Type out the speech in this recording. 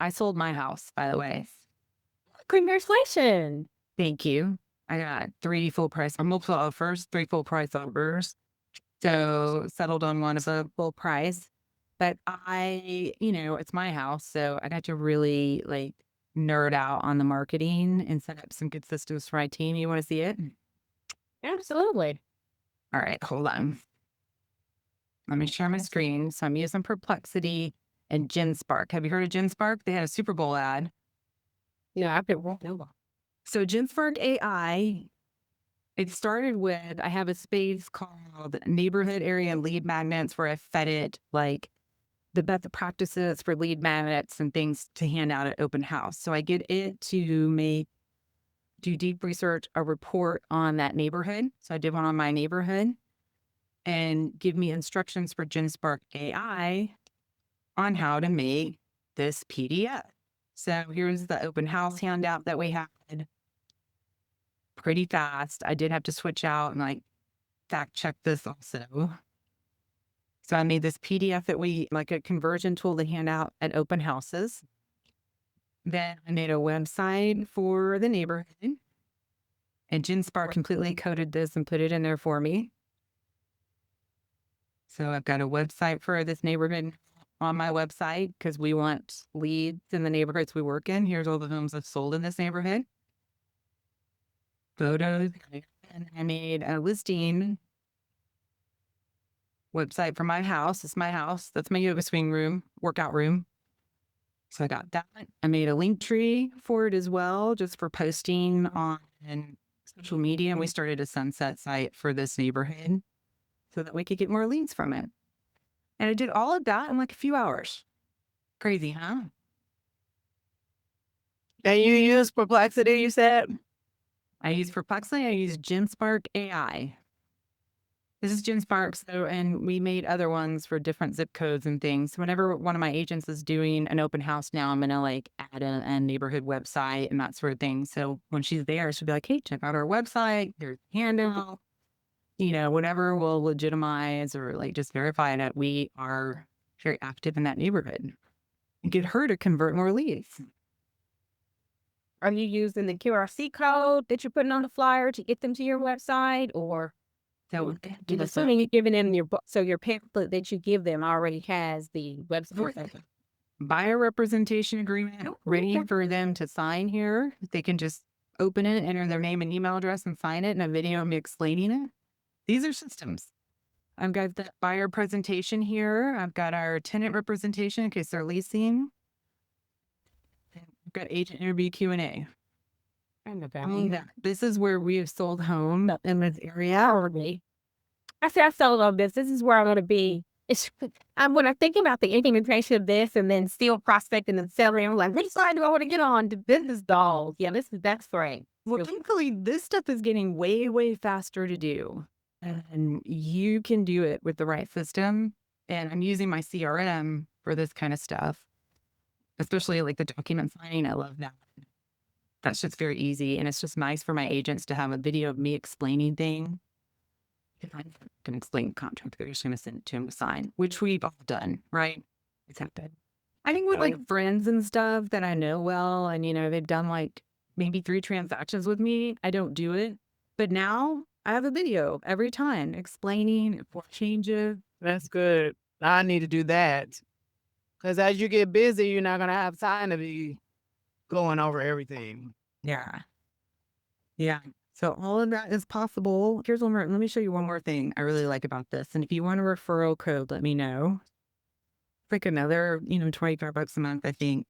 I sold my house, by the way. Congratulations. Thank you. I got 3 full price or multiple offers, 3 full price offers. So settled on one of the full price. But it's my house, so I got to really like nerd out on the marketing and set up some good systems for my team. You want to see it? Absolutely. All right, hold on. Let me share my screen. So I'm using Perplexity and Genspark. Have you heard of Genspark? They had a Super Bowl ad. Yeah, I've been walking over. So Genspark AI, it started with I have a space called Neighborhood Area Lead Magnets where I fed it like the best practices for lead magnets and things to hand out at open house. So I get it to do deep research, a report on that neighborhood. So I did one on my neighborhood and give me instructions for Genspark AI on how to make this PDF. So here's the open house handout that we had. Pretty fast. I did have to switch out and like fact check this also. So I made this PDF that we like a conversion tool to hand out at open houses. Then I made a website for the neighborhood. And Genspark completely coded this and put it in there for me. So I've got a website for this neighborhood on my website because we want leads in the neighborhoods we work in. Here's all the homes I've sold in this neighborhood. Photos. And I made a listing website for my house. It's my house. That's my yoga swing room, workout room. So I got that. I made a Linktree for it as well, just for posting on social media. And we started a sunset site for this neighborhood so that we could get more leads from it. And I did all of that in like a few hours. Crazy, huh? And you use Perplexity, you said? I use Perplexity. I use Genspark AI. This is Genspark. So, and we made other ones for different zip codes and things. Whenever one of my agents is doing an open house now, I'm going to like add a neighborhood website and that sort of thing. So when she's there, she'll be like, hey, check out our website. There's a handout. Whatever will legitimize or like just verify that we are very active in that neighborhood and get her to convert more leads. Are you using the QRC code that you're putting on the flyer to get them to your website? Or So I'm assuming you're giving them your pamphlet that you give them already has the website. buyer representation agreement ready for them to sign here. They can just open it, enter their name and email address and sign it in a video of me explaining it. These are systems. I've got the buyer presentation here. I've got our tenant representation in case they're leasing. I've got agent interview Q&A. This is where we have sold home in this area already. I say I sold on this. This is where I want to be. When I think about the implementation of this and then still prospecting and selling, I'm like, which side do I want to get on? The business dolls. Yeah, that's great. Well, thankfully, this stuff is getting way, way faster to do. And you can do it with the right system. And I'm using my CRM for this kind of stuff, especially like the document signing. I love that. That's just very easy. And it's just nice for my agents to have a video of me explaining things. If I can explain the contract, they're just going to send it to him to sign, which we've all done, right? It's happened. I think with like friends and stuff that I know well, and they've done like maybe 3 transactions with me, I don't do it. But now I have a video every time explaining what changes. That's good. I need to do that. Because as you get busy, you're not going to have time to be going over everything. Yeah. Yeah. So all of that is possible. Here's one more. Let me show you one more thing I really like about this. And if you want a referral code, let me know. It's like another, $25 a month, I think.